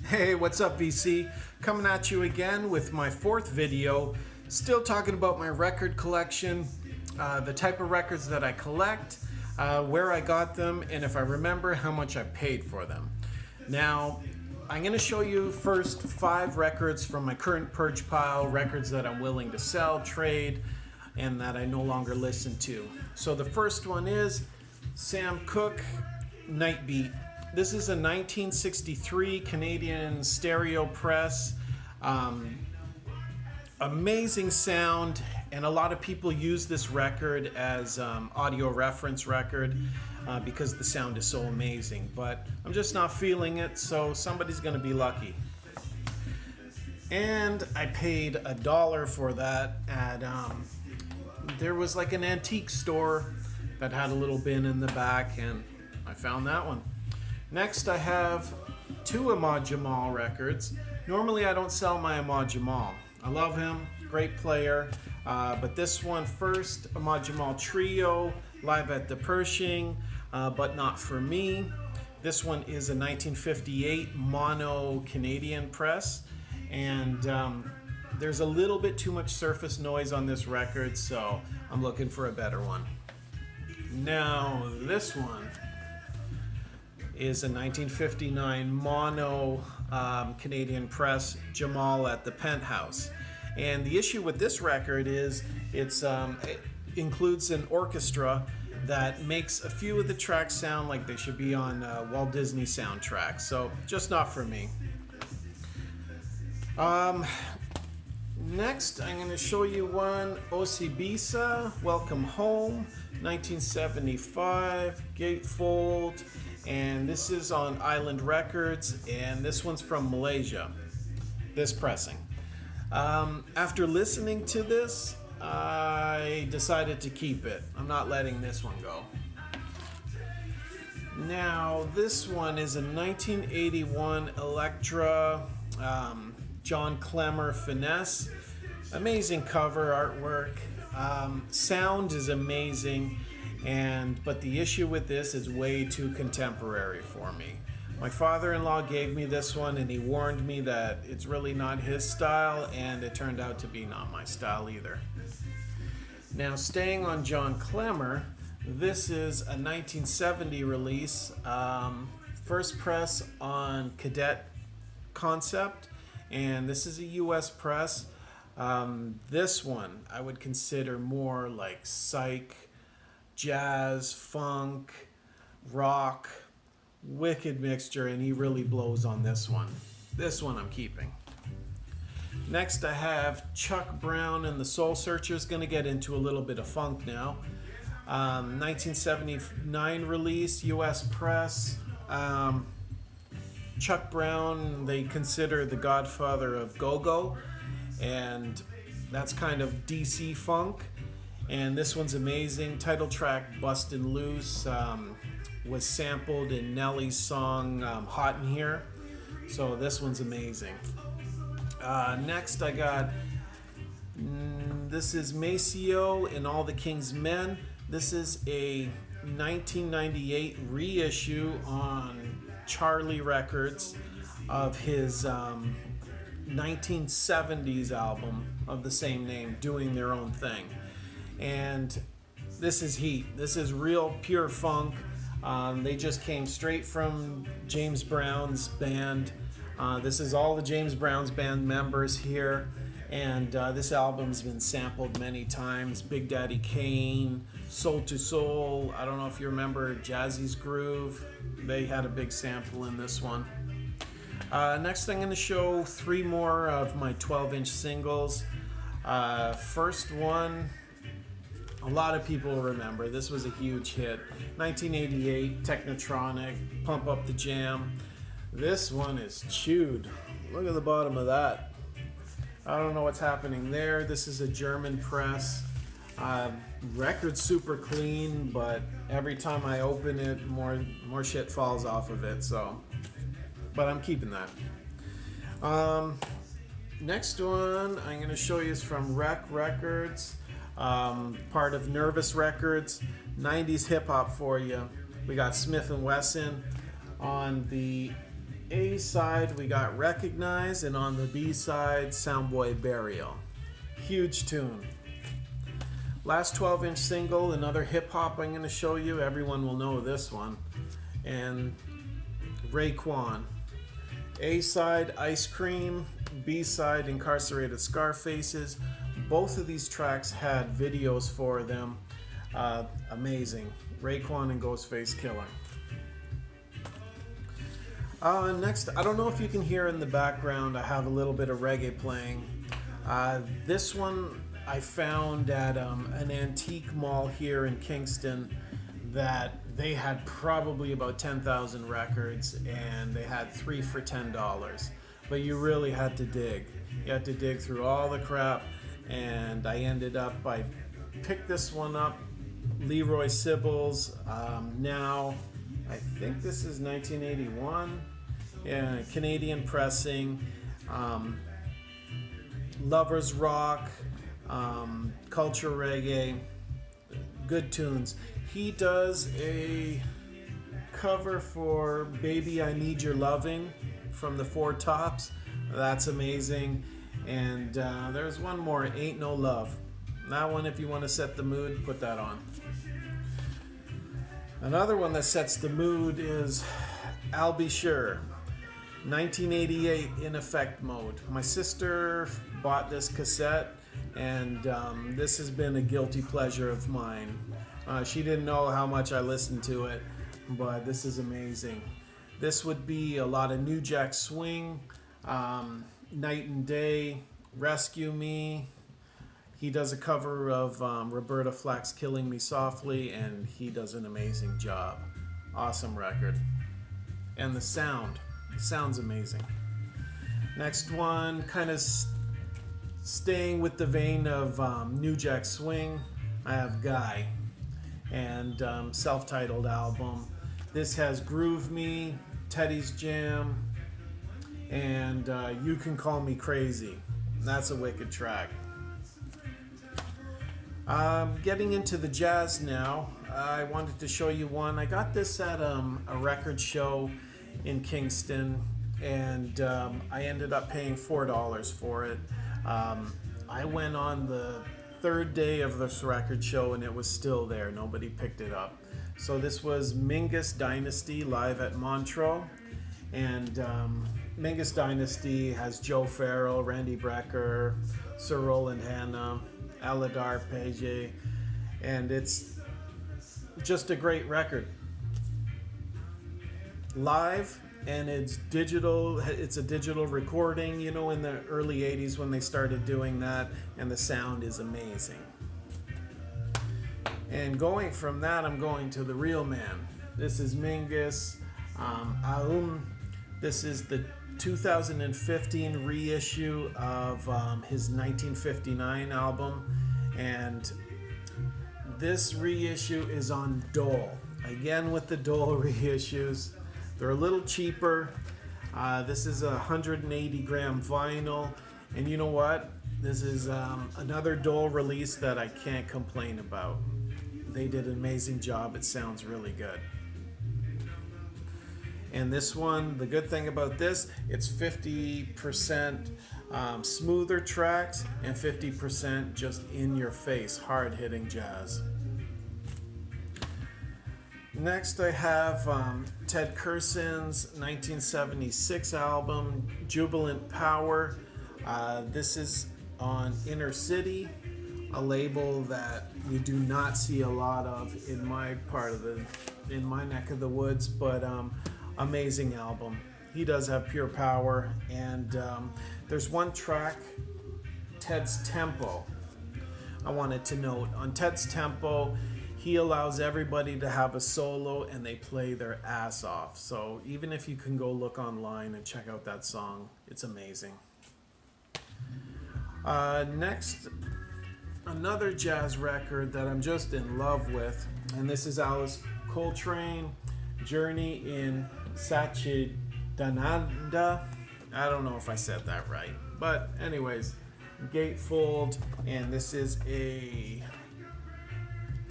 Hey, what's up, VC? Coming at you again with my fourth video, still talking about my record collection, the type of records that I collect, where I got them, and if I remember how much I paid for them. Now, I'm going to show you first 5 records from my current purge pile, records that I'm willing to sell, trade, and that I no longer listen to. So the first one is Sam Cooke, Night Beat. This is a 1963 Canadian stereo press. Amazing sound, and a lot of people use this record as audio reference record because the sound is so amazing. But I'm just not feeling it, so somebody's going to be lucky. And I paid $1 for that at there was like an antique store that had a little bin in the back, and I found that one. Next, I have 2 Ahmad Jamal records. Normally, I don't sell my Ahmad Jamal. I love him, great player. But this one first, Ahmad Jamal Trio, live at the Pershing, but not for me. This one is a 1958 mono Canadian press, and there's a little bit too much surface noise on this record, so I'm looking for a better one. Now, this one is a 1959 mono Canadian press, Jamal at the Penthouse. And the issue with this record is it includes an orchestra that makes a few of the tracks sound like they should be on Walt Disney soundtracks, so just not for me. Next, I'm going to show you one, Osibisa, Welcome Home, 1975, gatefold, and this is on Island Records, and this one's from Malaysia, this pressing. After listening to this, I decided to keep it. I'm not letting this one go. Now, this one is a 1981 Electra John Klemmer Finesse. Amazing cover artwork. Sound is amazing, but the issue with this is way too contemporary for me. My father-in-law gave me this one, and he warned me that it's really not his style, and it turned out to be not my style either. Now, staying on John Klemmer, this is a 1970 release, first press on Cadet Concept, and this is a US press. This one I would consider more like psych, jazz, funk, rock, wicked mixture, and he really blows on this one. This one I'm keeping. Next, I have Chuck Brown and the Soul Searchers. Going to get into a little bit of funk now. 1979 release, US press. Chuck Brown, they consider the godfather of go-go, and that's kind of DC funk. And this one's amazing. Title track, Bustin' Loose, was sampled in Nelly's song Hot in Here. So this one's amazing. Next I got, this is Maceo and All the King's Men. This is a 1998 reissue on Charlie Records of his 1970s album of the same name, Doing Their Own Thing. And this is heat. This is real pure funk. They just came straight from James Brown's band. This is all the James Brown's band members here, and this album's been sampled many times. Big Daddy Kane, Soul to Soul, I don't know if you remember Jazzy's Groove. They had a big sample in this one. Next, I'm going to show 3 more of my 12-inch singles. First one, a lot of people remember. This was a huge hit. 1988, Technotronic, Pump Up the Jam. This one is chewed. Look at the bottom of that. I don't know what's happening there. This is a German press. Record's super clean, but every time I open it, more shit falls off of it. So, but I'm keeping that. Next one I'm going to show you is from Rec Records, part of Nervous Records. 90s hip hop for you. We got Smith & Wesson on the A side we got Recognize, and on the B side Soundboy Burial. Huge tune. Last 12-inch single, another hip hop I'm going to show you. Everyone will know this one. And Raekwon. A side Ice Cream, B side Incarcerated Scarfaces. Both of these tracks had videos for them. Amazing. Raekwon and Ghostface Killer. Next, I don't know if you can hear in the background, I have a little bit of reggae playing. This one I found at an antique mall here in Kingston that they had probably about 10,000 records, and they had 3 for $10. But you really had to dig. You had to dig through all the crap, and I picked this one up. Leroy Sibbles. Now, I think this is 1981. Yeah, Canadian pressing. Lovers Rock. Culture Reggae. Good tunes. He does a cover for Baby I Need Your Loving from the Four Tops. That's amazing. And there's one more, Ain't No Love. That one, if you want to set the mood, put that on. Another one that sets the mood is I'll Be Sure, 1988 in effect mode. My sister bought this cassette, and this has been a guilty pleasure of mine. She didn't know how much I listened to it, but this is amazing. This would be a lot of New Jack Swing, Night and Day, Rescue Me. He does a cover of Roberta Flack's Killing Me Softly, and he does an amazing job. Awesome record. And the sound's amazing. Next one, kind of staying with the vein of New Jack Swing, I have Guy, and self-titled album. This has Groove Me, Teddy's Jam, and You Can Call Me Crazy. That's a wicked track. Getting into the jazz now, I wanted to show you one. I got this at a record show in Kingston, and I ended up paying $4 for it. I went on the third day of this record show, and it was still there. Nobody picked it up. So this was Mingus Dynasty live at Montreux, and Mingus Dynasty has Joe Farrell, Randy Brecker, Sir Roland Hanna, Aladar Page, and it's just a great record. Live, and it's digital. It's a digital recording, you know, in the early 80s when they started doing that, and the sound is amazing. And going from that, I'm going to the real man. This is Mingus. This is the 2015 reissue of his 1959 album, and this reissue is on Dole. Again with the Dole reissues, they're a little cheaper. This is a 180 gram vinyl, and you know what? This is another Dole release that I can't complain about. They did an amazing job. It sounds really good. And this one, the good thing about this, it's 50% smoother tracks and 50% just in your face, hard hitting jazz. Next I have Ted Kurson's 1976 album, Jubilant Power. This is on Inner City, a label that you do not see a lot of in my neck of the woods, but amazing album. He does have pure power, and there's one track, Ted's Tempo. I wanted to note, on Ted's Tempo, he allows everybody to have a solo, and they play their ass off. So even if you can go look online and check out that song, it's amazing. Next, another jazz record that I'm just in love with, and this is Alice Coltrane, Journey in Satchidananda. I don't know if I said that right, but anyways, Gatefold, and this is a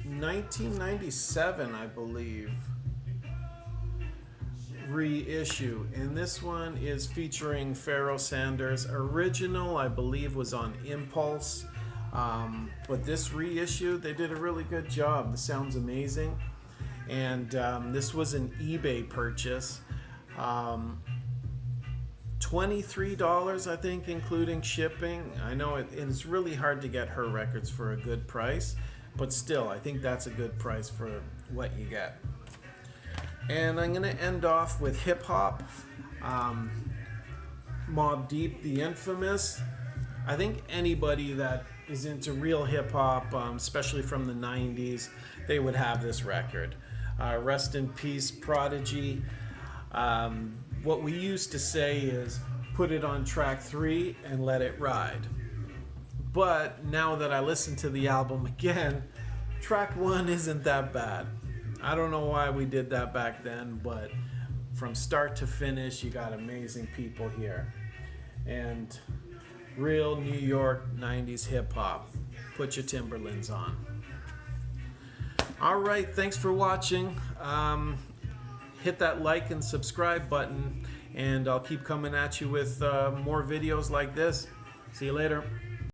1997, I believe, reissue, and this one is featuring Pharoah Sanders. Original, I believe, was on Impulse, but this reissue, they did a really good job. The sound's amazing, and this was an eBay purchase. $23, I think, including shipping. I know it's really hard to get her records for a good price, but still, I think that's a good price for what you get. And I'm going to end off with hip hop. Mobb Deep, the Infamous. I think anybody that is into real hip hop, especially from the 90s, they would have this record. Rest in peace, Prodigy. What we used to say is put it on track 3 and let it ride. But now that I listen to the album again, track 1 isn't that bad. I don't know why we did that back then, but from start to finish, you got amazing people here. And real New York 90s hip hop. Put your Timberlands on. All right, thanks for watching. Hit that like and subscribe button, and I'll keep coming at you with more videos like this. See you later.